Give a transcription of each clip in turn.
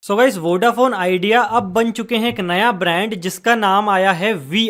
सो guys Vodafone idea अब बन चुके हैं एक नया ब्रांड जिसका नाम आया है वी।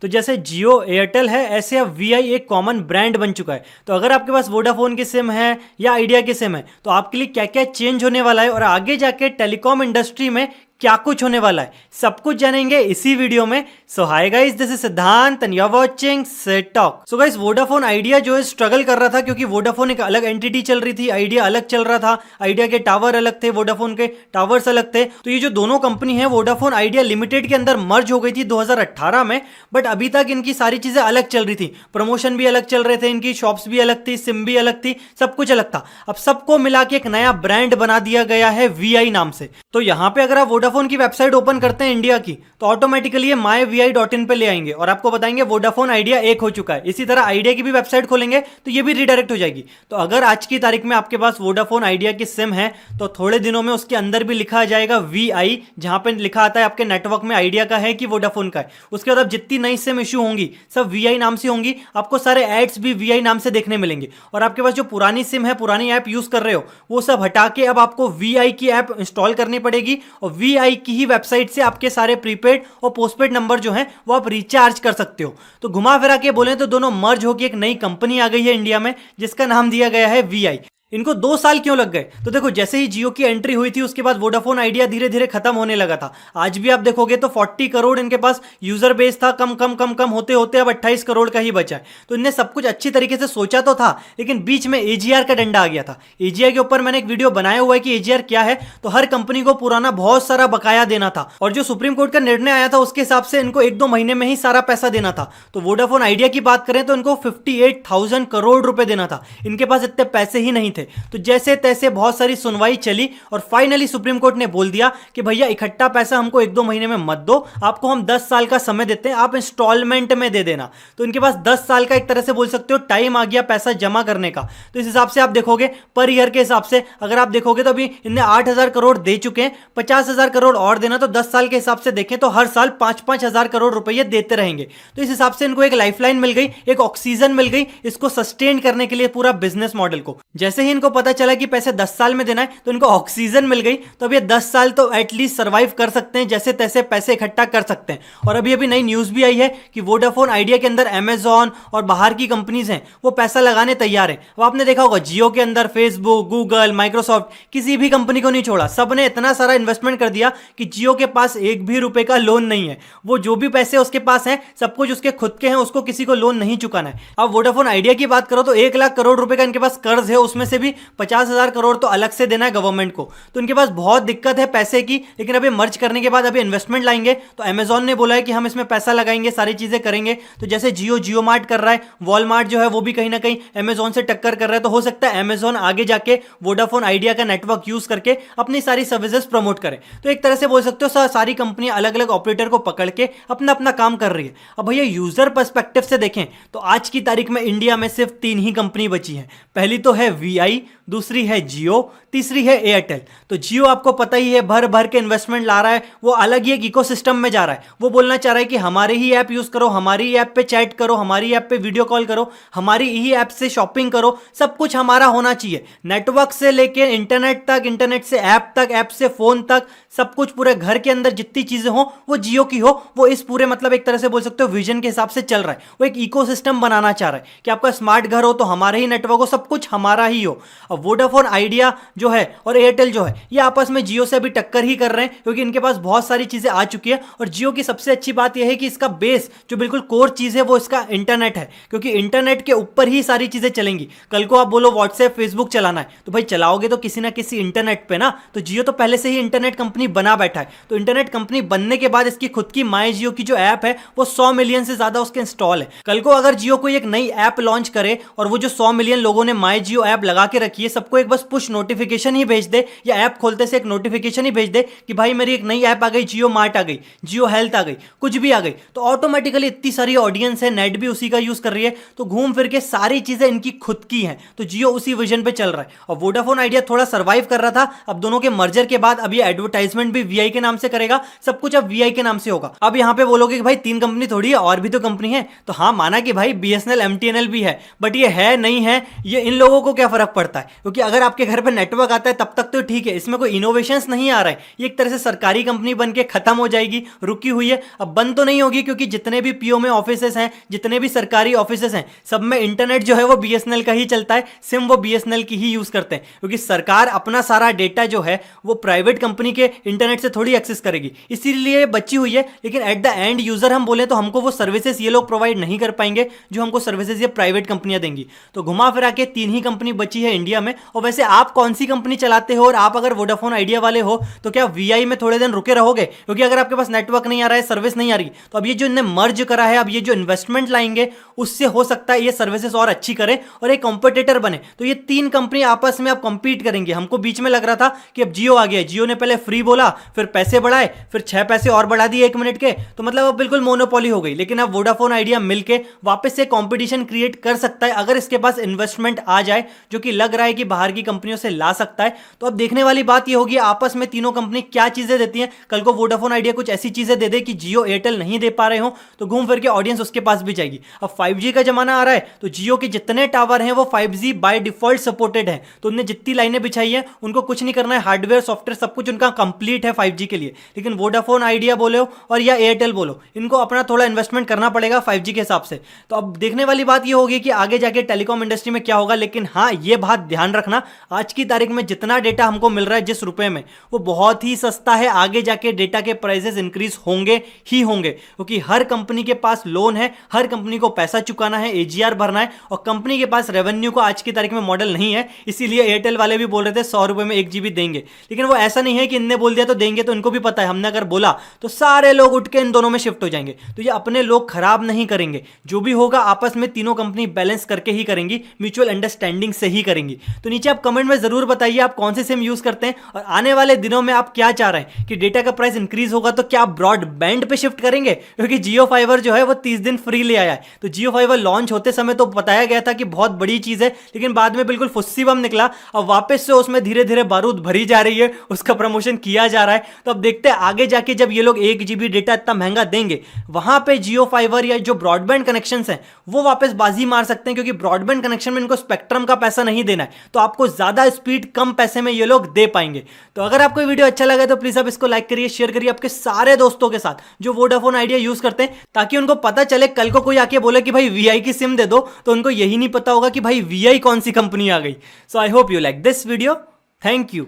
तो जैसे जियो एयरटेल है ऐसे अब वी एक कॉमन ब्रांड बन चुका है। तो अगर आपके पास वोडाफोन की सिम है या आइडिया की सिम है तो आपके लिए क्या क्या चेंज होने वाला है और आगे जाके टेलीकॉम इंडस्ट्री में क्या कुछ होने वाला है सब कुछ जानेंगे इसी वीडियो में। So hi guys, this is Siddhant and you are watching set talk. So guys Vodafone Idea जो है स्ट्रगल कर रहा था क्योंकि वोडाफोन एक अलग एंटिटी चल रही थी, आइडिया अलग चल रहा था। आइडिया के टावर अलग थे, वोडाफोन के टावर्स अलग थे। तो ये जो दोनों कंपनी है वोडाफोन आइडिया लिमिटेड के अंदर मर्ज हो गई थी 2018 में, बट अभी तक इनकी सारी चीजें अलग चल रही थी। प्रमोशन भी अलग चल रहे थे, इनकी शॉप्स भी अलग थी, सिम भी अलग थी, सब कुछ अलग था। अब सबको मिला के एक नया ब्रांड बना दिया गया है वी नाम से। तो यहाँ पे अगर आप वोडाफोन की वेबसाइट ओपन करते हैं इंडिया की तो ऑटोमेटिकली ये myvi.in पे ले आएंगे और आपको बताएंगे वोडाफोन आइडिया एक हो चुका है। इसी तरह आइडिया की भी वेबसाइट खोलेंगे तो ये भी रिडायरेक्ट हो जाएगी। तो अगर आज की तारीख में आपके पास वोडाफोन आइडिया की सिम है तो थोड़े दिनों में उसके अंदर भी लिखा आ जाएगा वी, जहां पे लिखा आता है आपके नेटवर्क में आइडिया का है कि वोडाफोन का है। उसके बाद जितनी नई सिम इश्यू होंगी सब वी नाम से होंगी। आपको सारे एड्स भी वी नाम से देखने मिलेंगे और आपके पास जो पुरानी सिम है, पुरानी ऐप यूज कर रहे हो, वो सब हटा के अब आपको वी की ऐप इंस्टॉल करनी पड़ेगी और वी की ही वेबसाइट से आपके सारे प्रीपेड और पोस्टपेड नंबर जो हैं वो आप रिचार्ज कर सकते हो। तो घुमा फिरा के बोले तो दोनों मर्ज होकर एक नई कंपनी आ गई है इंडिया में जिसका नाम दिया गया है वी। इनको 2 साल क्यों लग गए? तो देखो, जैसे ही जियो की एंट्री हुई थी उसके बाद वोडाफोन आइडिया धीरे धीरे खत्म होने लगा था। आज भी आप देखोगे तो 40 करोड़ इनके पास यूजर बेस था, कम कम कम कम होते होते अब 28 करोड़ का ही बचा है। तो इनने सब कुछ अच्छी तरीके से सोचा तो था, लेकिन बीच में एजीआर का डंडा आ गया था। एजीआर के ऊपर मैंने एक वीडियो बनाया हुआ है कि एजीआर क्या है। तो हर कंपनी को पुराना बहुत सारा बकाया देना था और जो सुप्रीम कोर्ट का निर्णय आया था उसके हिसाब से इनको 1-2 महीने में ही सारा पैसा देना था। तो वोडाफोन आइडिया की बात करें तो इनको 58,000 करोड़ रुपए देना था। इनके पास इतने पैसे ही नहीं थे। तो जैसे तैसे बहुत सारी सुनवाई चली और फाइनली सुप्रीम कोर्ट ने बोल दिया कि भैया इकट्ठा पैसा हमको 1-2 महीने में मत दो, आपको हम 10 साल का समय देते हैं, आप इंस्टॉलमेंट में दे देना। तो इनके पास 10 साल का एक तरह से बोल सकते हो टाइम आ गया पैसा जमा करने का। तो इस हिसाब से आप देखोगे पर ईयर के हिसाब से अगर आप देखोगे तो अभी इनने 8,000 करोड़ दे चुके हैं, 50,000 करोड़ और देना। तो 10 साल के हिसाब से देखें तो हर साल 5-5 हजार करोड़ रुपए देते रहेंगे। तो इस हिसाब से इनको एक लाइफलाइन मिल गई, एक ऑक्सीजन मिल गई इसको सस्टेन करने के लिए पूरा बिजनेस मॉडल को। जैसे ही इनको पता चला कि पैसे 10 साल में देना है तो इनको ऑक्सीजन मिल गई। तो अब ये 10 साल तो एटलीस्ट सर्वाइव कर सकते हैं, जैसे तैसे पैसे इकट्ठा कर सकते हैं। और अभी अभी नई न्यूज भी आई है कि वोडाफोन आइडिया के अंदर अमेजॉन और बाहर की कंपनीज हैं वो पैसा लगाने तैयार है। अब आपने देखा होगा जियो के अंदर फेसबुक, गूगल, माइक्रोसॉफ्ट किसी भी कंपनी को नहीं छोड़ा, सबने इतना सारा इन्वेस्टमेंट कर दिया कि जियो के पास एक भी रुपए का लोन नहीं है। वो जो भी पैसे उसके पास हैं सब कुछ उसके खुद के हैं, उसको किसी को लोन नहीं चुकाना है। अब वोडाफोन आइडिया की बात करो तो 1 लाख करोड़ रुपए का इनके पास कर्ज है, उसमें से भी 50,000 करोड़ तो अलग से देना है गवर्नमेंट को। तो इनके पास बहुत दिक्कत है पैसे की। लेकिन अभी मर्ज करने के बाद अभी इन्वेस्टमेंट लाएंगे तो अमेजॉन ने बोला है कि हम इसमें पैसा लगाएंगे, सारी चीजें करेंगे। तो जैसे जियो मार्ट कर रहा है, वॉलमार्ट जो है वो भी कहीं ना कहीं अमेजॉन से टक्कर कर रहा है। तो हो सकता है अमेजॉन आगे जाके वोडाफोन आइडिया का नेटवर्क यूज करके अपनी सारी सर्विसेज प्रमोट करे। तो एक तरह से बोल सकते हो सारी कंपनियां अलग अलग ऑपरेटर को पकड़ के अपना अपना काम कर रही है। अब भैया यूजर पर्सपेक्टिव से देखें तो आज की तारीख में इंडिया में सिर्फ 3 ही कंपनी बची है। पहली तो है वी, दूसरी है जियो, तीसरी है एयरटेल। तो जियो आपको पता ही है भर भर के इन्वेस्टमेंट ला रहा है, वो अलग ही एक इकोसिस्टम में जा रहा है। वो बोलना चाह रहा है कि हमारे ही ऐप यूज करो, हमारी ही ऐप पे चैट करो, हमारी ऐप पे वीडियो कॉल करो, हमारी ही ऐप से शॉपिंग करो, सब कुछ हमारा होना चाहिए। नेटवर्क से लेके इंटरनेट तक, इंटरनेट से ऐप तक, ऐप से फोन तक, सब कुछ पूरे घर के अंदर जितनी चीजें हो वो जियो की हो। वो इस पूरे मतलब एक तरह से बोल सकते हो विजन के हिसाब से चल रहा है। वो एक इकोसिस्टम बनाना चाह रहा है कि आपका स्मार्ट घर हो तो हमारे ही नेटवर्क हो, सब कुछ हमारा ही हो। अब वोडाफोन आइडिया जो है और एयरटेल जो है ये आपस में जियो से अभी टक्कर ही कर रहे हैं क्योंकि इनके पास बहुत सारी चीजें आ चुकी है। और जियो की सबसे अच्छी बात यह है कि इसका बेस जो बिल्कुल कोर चीज है वो इसका इंटरनेट है, क्योंकि इंटरनेट के ऊपर ही सारी चीजें चलेंगी। कल को आप बोलो व्हाट्सएप, फेसबुक चलाना है तो भाई चलाओगे तो किसी ना किसी इंटरनेट पे ना। तो जियो तो पहले से ही इंटरनेट कंपनी बना बैठा है। तो इंटरनेट कंपनी बनने के बाद इसकी खुद की माई जियो की जो ऐप है वो 100 मिलियन से ज्यादा उसके इंस्टॉल है। कल को अगर जियो कोई एक नई ऐप लॉन्च करे और वो जो 100 मिलियन लोगों ने माई जियो ऐप लगा के रखी है सबको एक बस पुश नोटिफिकेशन ही भेज दे या ऐप खोलते से एक नोटिफिकेशन ही भेज दे कि भाई मेरी एक नई ऐप आ गई, जियो मार्ट आ गई, जियो हेल्थ आ गई, कुछ भी आ गई, तो ऑटोमेटिकली इतनी सारी ऑडियंस है, नेट भी उसी का यूज कर रही है। तो घूम फिर के सारी चीजें इनकी खुद की हैं। तो जियो उसी विजन पे चल रहा है और वोडाफोन आइडिया थोड़ा सर्वाइव कर रहा था। अब दोनों के मर्जर के बाद अब ये एडवर्टाइजमेंट भी वी के नाम से करेगा, सब कुछ अब वी के नाम से होगा। अब यहां पे बोलोगे कि भाई 3 कंपनी थोड़ी है, और भी तो कंपनी है। तो हाँ, माना कि भाई BSNL MTNL भी है, बट ये है नहीं है ये इन लोगों को क्या फर्क पड़ता है। क्योंकि अगर आपके घर पे नेटवर्क आता है तब तक तो ठीक है, इसमें कोई इनोवेशंस नहीं आ रहा है। ये एक तरह से सरकारी कंपनी बन के खत्म हो जाएगी, रुकी हुई है। अब बंद तो नहीं होगी, क्योंकि जितने भी पीओ में ऑफिसेस हैं, जितने भी सरकारी ऑफिसेस हैं, सब में इंटरनेट जो है वो बीएसएनएल का ही चलता है, सिम वो बीएसएनएल की ही यूज करते हैं, क्योंकि सरकार अपना सारा डेटा जो है वो प्राइवेट कंपनी के इंटरनेट से थोड़ी एक्सेस करेगी, इसीलिए बची हुई है। लेकिन एट द एंड यूजर हम बोले तो हमको वो सर्विसेज ये लोग प्रोवाइड नहीं कर पाएंगे जो हमको सर्विसेज ये प्राइवेट कंपनियां देंगी। तो घुमा फिरा के 3 ही कंपनी बची है इंडिया में। और वैसे आप कौन सी कंपनी चलाते हो, और आप अगर वोडाफोन आइडिया वाले हो तो क्या वीआई में थोड़े दिन रुके रहोगे? क्योंकि अगर आपके पास नेटवर्क नहीं आ रहा है, सर्विस नहीं आ रही, तो अब ये जो इन्हें मर्ज करा है, अब ये जो इन्वेस्टमेंट लाएंगे उससे हो सकता है ये सर्विसेज और अच्छी करें और एक कॉम्पिटिटर बने। तो ये 3 कंपनी आपस में अब कंपीट करेंगे। हमको बीच में लग रहा था कि अब जियो आ गया, जियो ने पहले फ्री बोला, फिर पैसे बढ़ाए, फिर 6 पैसे और बढ़ा दिए 1 मिनट के, तो मतलब अब बिल्कुल मोनोपोली हो गई। लेकिन अब वोडाफोन आइडिया मिलके वापस से कंपटीशन क्रिएट कर सकता है अगर इसके पास इन्वेस्टमेंट आ जाए, जो कि लग रहा है कि बाहर की कंपनियों से ला सकता है। तो अब देखने वाली बात ये होगी आपस में तीनों कंपनी क्या चीजें देती हैं। कल को वोडाफोन आइडिया कुछ ऐसी चीजें दे दे कि जियो एयरटेल नहीं दे पा रहे हो, तो घूम फिर के ऑडियंस उसके पास भी जाएगी। अब 5G का जमाना आ रहा है, तो जियो के जितने टावर हैं वो 5G बाय डिफॉल्ट सपोर्टेड है, तो उन्हें जितनी लाइनें बिछाई है उनको कुछ नहीं करना है, हार्डवेयर सॉफ्टवेयर सब कुछ उनका कंप्लीट है 5G के लिए। लेकिन वोडाफोन आइडिया बोलो और या एयरटेल बोलो, इनको अपना थोड़ा इन्वेस्टमेंट करना पड़ेगा 5G के हिसाब से। तो अब देखने वाली बात ये होगी कि आगे जाके टेलीकॉम इंडस्ट्री में क्या होगा। लेकिन हाँ, ये बात ध्यान रखना, आज की तारीख में जितना डेटा हमको मिल रहा है जिस रुपए में, वो बहुत ही सस्ता है। आगे जाके डेटा के प्राइसेस इंक्रीज होंगे ही होंगे, क्योंकि हर कंपनी के पास लोन है, हर कंपनी को पैसा चुकाना है, एजीआर भरना है, और कंपनी के पास रेवेन्यू को आज की तारीख में मॉडल नहीं है। इसीलिए एयरटेल वाले भी बोल रहे थे 100 रुपए में 1 GB देंगे, लेकिन वो ऐसा नहीं है कि इनने बोल दिया तो देंगे। तो इनको भी पता है हमने अगर बोला तो सारे लोग उठ के इन दोनों में शिफ्ट हो जाएंगे। तो ये अपने लोग खराब नहीं करेंगे, जो भी होगा आपस में तीनों कंपनी बैलेंस करके ही करेंगी, म्यूचुअल अंडरस्टैंडिंग से ही करेंगी। तो नीचे आप कमेंट में जरूर बताइए आप कौन से सिम यूज करते हैं, और आने वाले दिनों में आप क्या चाह रहे हैं कि डेटा का प्राइस इंक्रीज होगा तो क्या आप ब्रॉडबैंड पे शिफ्ट करेंगे? क्योंकि जियो फाइबर जो है वो 30 दिन फ्री ले आया है। तो जियो फाइबर लॉन्च होते समय तो बताया गया था कि बहुत बड़ी चीज है, लेकिन बाद में बिल्कुल फुस्सी बम निकला। अब वापस से उसमें धीरे धीरे बारूद भरी जा रही है, उसका प्रमोशन किया जा रहा है। तो अब देखते हैं आगे जाके जब ये लोग 1 GB डेटा इतना महंगा देंगे, वहां पे जियो फाइबर या जो ब्रॉडबैंड कनेक्शन हैं वो वापस बाजी मार सकते हैं, क्योंकि ब्रॉडबैंड कनेक्शन में इनको स्पेक्ट्रम का पैसा नहीं देना है, तो आपको ज्यादा स्पीड कम पैसे में ये लोग दे पाएंगे। तो अगर आपको वीडियो अच्छा लगा तो प्लीज आप इसको लाइक करिए, शेयर करिए आपके सारे दोस्तों के साथ जो वोडाफोन आइडिया यूज करते हैं, ताकि उनको पता चले। कल को कोई आके बोले कि भाई वीआई की सिम दे दो, तो उनको यही नहीं पता होगा कि भाई वीआई कौन सी कंपनी आ गई। So I hope you like this video. Thank you.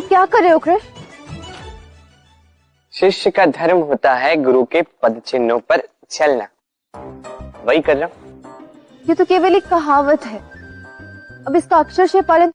क्या कर रहे हो कृष? शिष्य का धर्म होता है गुरु के पद चिन्हों पर चलना, वही कर रहा हूं। ये तो केवल एक कहावत है, अब इसका अक्षरशः पालन